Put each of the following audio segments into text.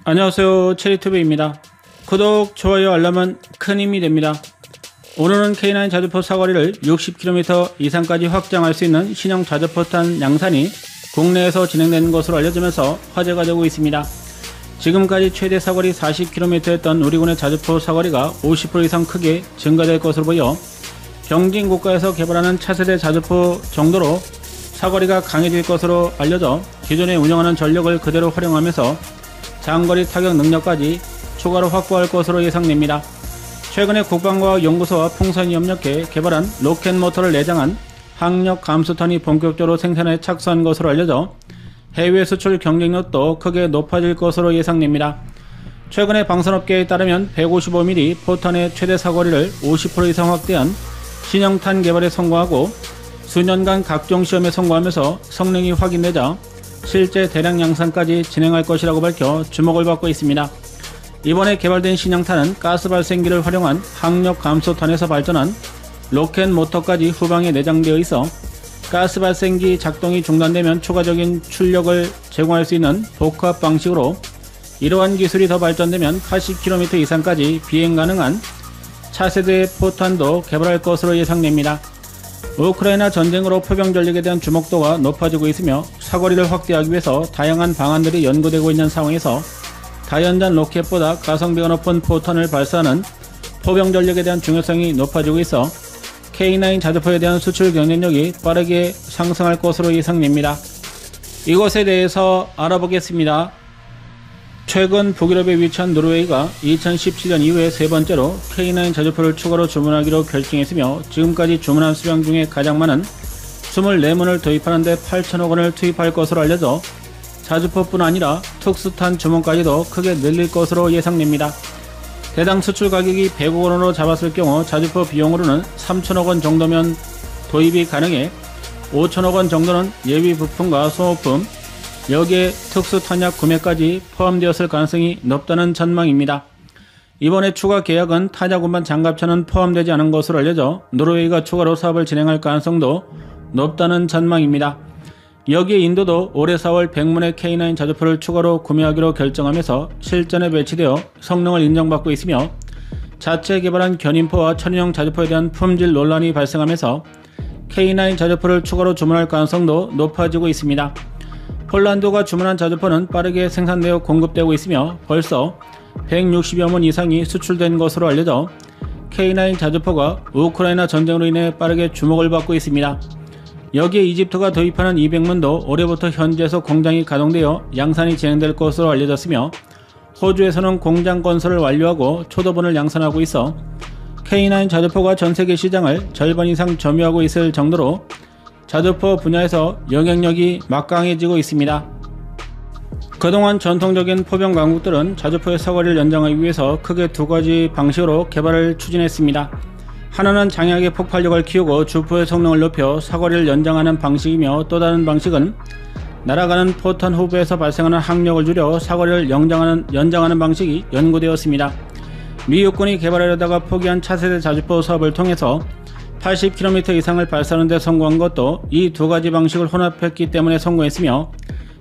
안녕하세요, 체리투브입니다. 구독, 좋아요, 알람은 큰 힘이 됩니다. 오늘은 K9 자주포 사거리를 60km 이상까지 확장할 수 있는 신형 자주포탄 양산이 국내에서 진행되는 것으로 알려지면서 화제가 되고 있습니다. 지금까지 최대 사거리 40km였던 우리군의 자주포 사거리가 50% 이상 크게 증가될 것으로 보여 경진 국가에서 개발하는 차세대 자주포 정도로 사거리가 강해질 것으로 알려져 기존에 운영하는 전력을 그대로 활용하면서 장거리 타격 능력까지 추가로 확보할 것으로 예상됩니다. 최근에 국방과학연구소와 풍선이 협력해 개발한 로켓모터를 내장한 항력 감수탄이 본격적으로 생산에 착수한 것으로 알려져 해외 수출 경쟁력도 크게 높아질 것으로 예상됩니다. 최근에 방산업계에 따르면 155mm 포탄의 최대 사거리를 50% 이상 확대한 신형탄 개발에 성공하고 수년간 각종 시험에 성공하면서 성능이 확인되자 실제 대량 양산까지 진행할 것이라고 밝혀 주목을 받고 있습니다. 이번에 개발된 신형탄은 가스 발생기를 활용한 항력 감소탄에서 발전한 로켓 모터까지 후방에 내장되어 있어 가스 발생기 작동이 중단되면 추가적인 출력을 제공할 수 있는 복합 방식으로 이러한 기술이 더 발전되면 80km 이상까지 비행 가능한 차세대의 포탄도 개발할 것으로 예상됩니다. 우크라이나 전쟁으로 표병 전력에 대한 주목도가 높아지고 있으며 사거리를 확대하기 위해서 다양한 방안들이 연구되고 있는 상황에서 다연장 로켓보다 가성비가 높은 포탄을 발사하는 포병 전력에 대한 중요성이 높아지고 있어 K9 자주포에 대한 수출 경쟁력이 빠르게 상승할 것으로 예상됩니다. 이것에 대해서 알아보겠습니다. 최근 북유럽에 위치한 노르웨이가 2017년 이후에 세 번째로 K9 자주포를 추가로 주문하기로 결정했으며 지금까지 주문한 수량 중에 가장 많은 24문을 도입하는 데 8천억 원을 투입할 것으로 알려져 자주포뿐 아니라 특수탄 주문까지도 크게 늘릴 것으로 예상됩니다. 대당 수출 가격이 100억 원으로 잡았을 경우 자주포 비용으로는 3천억 원 정도면 도입이 가능해 5천억 원 정도는 예비 부품과 소모품, 여기에 특수탄약 구매까지 포함되었을 가능성이 높다는 전망입니다. 이번에 추가 계약은 탄약 운반 장갑차는 포함되지 않은 것으로 알려져 노르웨이가 추가로 사업을 진행할 가능성도 높다는 전망입니다. 여기에 인도도 올해 4월 100문의 K9 자주포를 추가로 구매하기로 결정하면서 실전에 배치되어 성능을 인정받고 있으며 자체 개발한 견인포와 천인용 자주포에 대한 품질 논란이 발생하면서 K9 자주포를 추가로 주문할 가능성도 높아지고 있습니다. 폴란드가 주문한 자주포는 빠르게 생산되어 공급되고 있으며 벌써 160여 문 이상이 수출된 것으로 알려져 K9 자주포가 우크라이나 전쟁으로 인해 빠르게 주목을 받고 있습니다. 여기에 이집트가 도입하는 200문도 올해부터 현지에서 공장이 가동되어 양산이 진행될 것으로 알려졌으며 호주에서는 공장 건설을 완료하고 초도본을 양산하고 있어 K9 자주포가 전세계 시장을 절반 이상 점유하고 있을 정도로 자주포 분야에서 영향력이 막강해지고 있습니다. 그동안 전통적인 포병 강국들은 자주포의 사거리를 연장하기 위해서 크게 두 가지 방식으로 개발을 추진했습니다. 하나는 장약의 폭발력을 키우고 주포의 성능을 높여 사거리를 연장하는 방식이며 또 다른 방식은 날아가는 포탄 후부에서 발생하는 항력을 줄여 사거리를 연장하는 방식이 연구되었습니다. 미 육군이 개발하려다가 포기한 차세대 자주포 사업을 통해서 80km 이상을 발사하는 데 성공한 것도 이 두 가지 방식을 혼합했기 때문에 성공했으며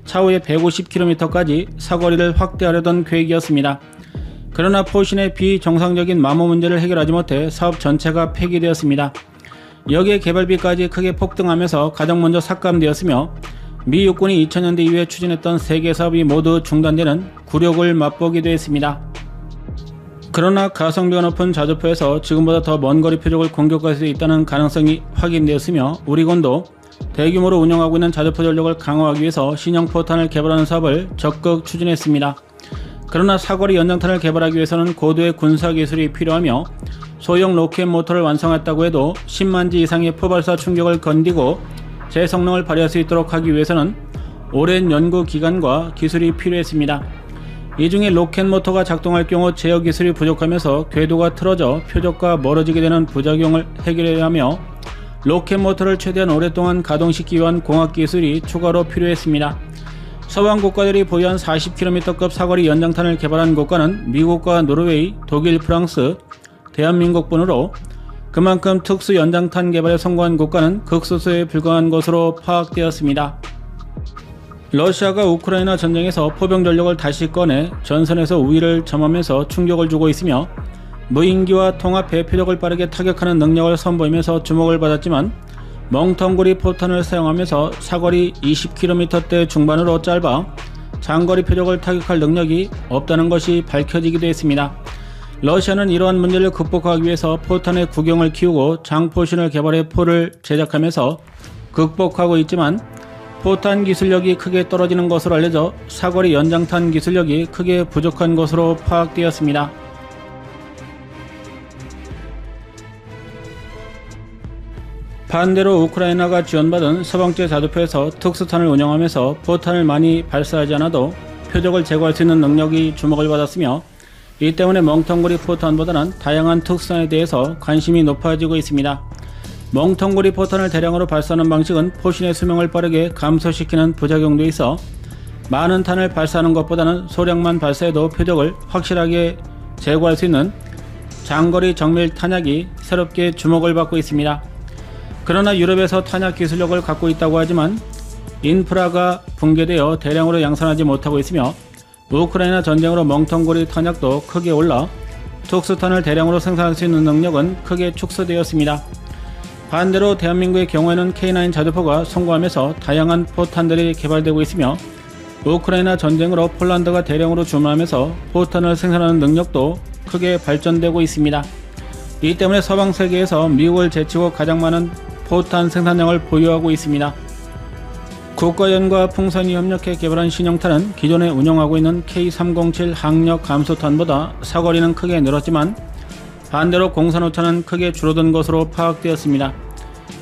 차후에 150km까지 사거리를 확대하려던 계획이었습니다. 그러나 포신의 비정상적인 마모 문제를 해결하지 못해 사업 전체가 폐기되었습니다. 여기에 개발비까지 크게 폭등하면서 가장 먼저 삭감되었으며 미 육군이 2000년대 이후에 추진했던 세계 사업이 모두 중단되는 굴욕을 맛보기도 했습니다. 그러나 가성비가 높은 자주포에서 지금보다 더 먼 거리 표적을 공격할 수 있다는 가능성이 확인되었으며 우리군도 대규모로 운영하고 있는 자주포 전력을 강화하기 위해서 신형 포탄을 개발하는 사업을 적극 추진했습니다. 그러나 사거리 연장탄을 개발하기 위해서는 고도의 군사기술이 필요하며 소형 로켓 모터를 완성했다고 해도 10만지 이상의 포발사 충격을 견디고 제 성능을 발휘할 수 있도록 하기 위해서는 오랜 연구 기간과 기술이 필요했습니다. 이 중에 로켓 모터가 작동할 경우 제어 기술이 부족하면서 궤도가 틀어져 표적과 멀어지게 되는 부작용을 해결해야 하며 로켓 모터를 최대한 오랫동안 가동시키기 위한 공학 기술이 추가로 필요했습니다. 서방 국가들이 보유한 40km급 사거리 연장탄을 개발한 국가는 미국과 노르웨이, 독일, 프랑스, 대한민국뿐으로 그만큼 특수 연장탄 개발에 성공한 국가는 극소수에 불과한 것으로 파악되었습니다. 러시아가 우크라이나 전쟁에서 포병 전력을 다시 꺼내 전선에서 우위를 점하면서 충격을 주고 있으며 무인기와 통합 배표적을 빠르게 타격하는 능력을 선보이면서 주목을 받았지만 멍텅구리 포탄을 사용하면서 사거리 20km대 중반으로 짧아 장거리 표적을 타격할 능력이 없다는 것이 밝혀지기도 했습니다. 러시아는 이러한 문제를 극복하기 위해서 포탄의 구경을 키우고 장포신을 개발해 포를 제작하면서 극복하고 있지만 포탄 기술력이 크게 떨어지는 것으로 알려져 사거리 연장탄 기술력이 크게 부족한 것으로 파악되었습니다. 반대로 우크라이나가 지원받은 서방제 자주포에서 특수탄을 운영하면서 포탄을 많이 발사하지 않아도 표적을 제거할 수 있는 능력이 주목을 받았으며 이 때문에 멍텅구리 포탄보다는 다양한 특수탄에 대해서 관심이 높아지고 있습니다. 멍텅구리 포탄을 대량으로 발사하는 방식은 포신의 수명을 빠르게 감소시키는 부작용도 있어 많은 탄을 발사하는 것보다는 소량만 발사해도 표적을 확실하게 제거할 수 있는 장거리 정밀 탄약이 새롭게 주목을 받고 있습니다. 그러나 유럽에서 탄약 기술력을 갖고 있다고 하지만 인프라가 붕괴되어 대량으로 양산하지 못하고 있으며 우크라이나 전쟁으로 멍텅구리 탄약도 크게 올라 특수탄을 대량으로 생산할 수 있는 능력은 크게 축소되었습니다. 반대로 대한민국의 경우에는 K9 자주포가 성공하면서 다양한 포탄들이 개발되고 있으며 우크라이나 전쟁으로 폴란드가 대량으로 주문하면서 포탄을 생산하는 능력도 크게 발전되고 있습니다. 이 때문에 서방 세계에서 미국을 제치고 가장 많은 포탄 생산량을 보유하고 있습니다. 국가연과 풍선이 협력해 개발한 신형탄은 기존에 운영하고 있는 K307 항력 감소탄보다 사거리는 크게 늘었지만 반대로 공산호탄은 크게 줄어든 것으로 파악되었습니다.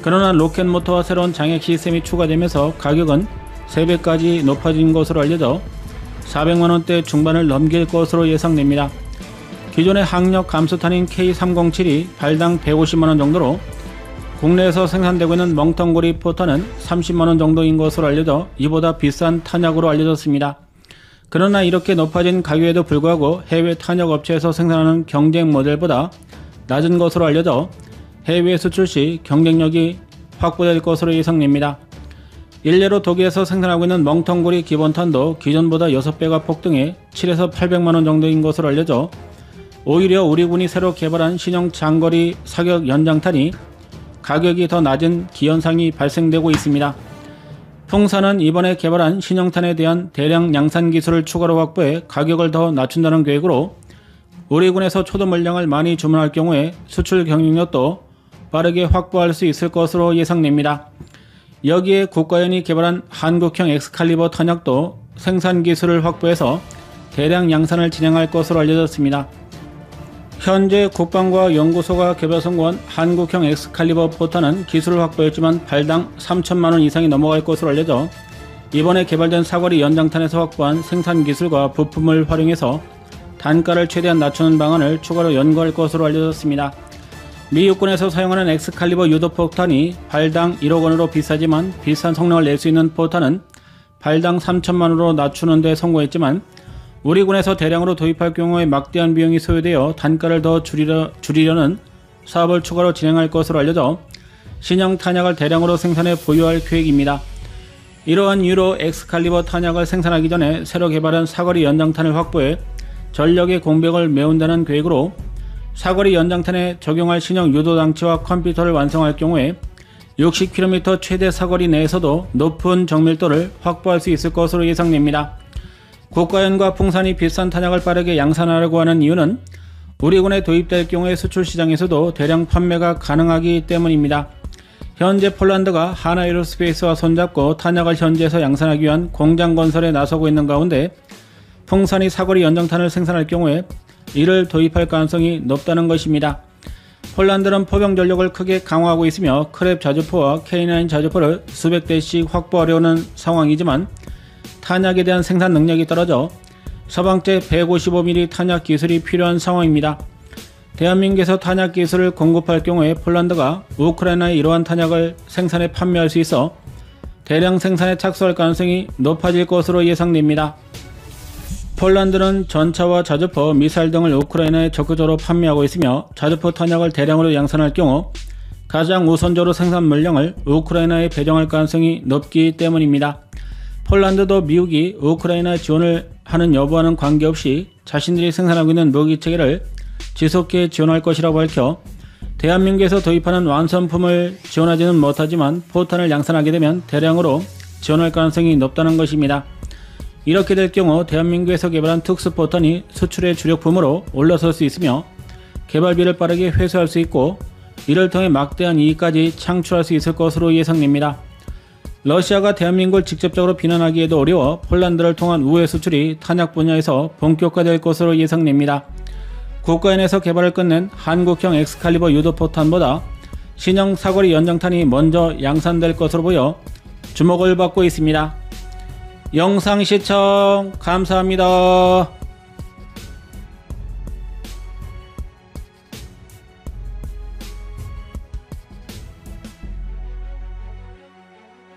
그러나 로켓 모터와 새로운 장액 시스템이 추가되면서 가격은 3배까지 높아진 것으로 알려져 400만원대 중반을 넘길 것으로 예상됩니다. 기존의 항력 감소탄인 K307이 발당 150만원 정도로 국내에서 생산되고 있는 멍텅구리 포탄은 30만원 정도인 것으로 알려져 이보다 비싼 탄약으로 알려졌습니다. 그러나 이렇게 높아진 가격에도 불구하고 해외 탄약 업체에서 생산하는 경쟁 모델보다 낮은 것으로 알려져 해외 수출 시 경쟁력이 확보될 것으로 예상됩니다. 일례로 독일에서 생산하고 있는 멍텅구리 기본탄도 기존보다 6배가 폭등해 7에서 800만원 정도인 것으로 알려져 오히려 우리 군이 새로 개발한 신형 장거리 사격 연장탄이 가격이 더 낮은 기현상이 발생되고 있습니다. 풍산은 이번에 개발한 신형탄에 대한 대량 양산 기술을 추가로 확보해 가격을 더 낮춘다는 계획으로 우리 군에서 초도 물량을 많이 주문할 경우에 수출 경쟁력도 빠르게 확보할 수 있을 것으로 예상됩니다. 여기에 국가연이 개발한 한국형 엑스칼리버 탄약도 생산 기술을 확보해서 대량 양산을 진행할 것으로 알려졌습니다. 현재 국방과 연구소가 개발 성공한 한국형 엑스칼리버 포탄은 기술을 확보했지만 발당 3천만원 이상이 넘어갈 것으로 알려져 이번에 개발된 사거리 연장탄에서 확보한 생산 기술과 부품을 활용해서 단가를 최대한 낮추는 방안을 추가로 연구할 것으로 알려졌습니다. 미 육군에서 사용하는 엑스칼리버 유도폭탄이 발당 1억원으로 비싸지만 비싼 성능을 낼 수 있는 포탄은 발당 3천만원으로 낮추는 데 성공했지만 우리 군에서 대량으로 도입할 경우에 막대한 비용이 소요되어 단가를 더 줄이려는 사업을 추가로 진행할 것으로 알려져 신형 탄약을 대량으로 생산해 보유할 계획입니다. 이러한 이유로 엑스칼리버 탄약을 생산하기 전에 새로 개발한 사거리 연장탄을 확보해 전력의 공백을 메운다는 계획으로 사거리 연장탄에 적용할 신형 유도장치와 컴퓨터를 완성할 경우에 60km 최대 사거리 내에서도 높은 정밀도를 확보할 수 있을 것으로 예상됩니다. 국가연과 풍산이 비싼 탄약을 빠르게 양산하려고 하는 이유는 우리 군에 도입될 경우에 수출 시장에서도 대량 판매가 가능하기 때문입니다. 현재 폴란드가 하나에로스페이스와 손잡고 탄약을 현지에서 양산하기 위한 공장 건설에 나서고 있는 가운데 풍산이 사거리 연장탄을 생산할 경우에 이를 도입할 가능성이 높다는 것입니다. 폴란드는 포병 전력을 크게 강화하고 있으며 크랩 자주포와 K9 자주포를 수백 대씩 확보하려는 상황이지만 탄약에 대한 생산 능력이 떨어져 서방제 155mm 탄약 기술이 필요한 상황입니다. 대한민국에서 탄약 기술을 공급할 경우에 폴란드가 우크라이나에 이러한 탄약을 생산해 판매할 수 있어 대량 생산에 착수할 가능성이 높아질 것으로 예상됩니다. 폴란드는 전차와 자주포, 미사일 등을 우크라이나에 적극적으로 판매하고 있으며 자주포 탄약을 대량으로 양산할 경우 가장 우선적으로 생산 물량을 우크라이나에 배정할 가능성이 높기 때문입니다. 폴란드도 미국이 우크라이나 지원을 하는 여부와는 관계없이 자신들이 생산하고 있는 무기 체계를 지속해 지원할 것이라고 밝혀 대한민국에서 도입하는 완성품을 지원하지는 못하지만 포탄을 양산하게 되면 대량으로 지원할 가능성이 높다는 것입니다. 이렇게 될 경우 대한민국에서 개발한 특수포탄이 수출의 주력품으로 올라설 수 있으며 개발비를 빠르게 회수할 수 있고 이를 통해 막대한 이익까지 창출할 수 있을 것으로 예상됩니다. 러시아가 대한민국을 직접적으로 비난하기에도 어려워 폴란드를 통한 우회 수출이 탄약 분야에서 본격화될 것으로 예상됩니다. 국가연에서 개발을 끝낸 한국형 엑스칼리버 유도포탄보다 신형 사거리 연장탄이 먼저 양산될 것으로 보여 주목을 받고 있습니다. 영상 시청 감사합니다.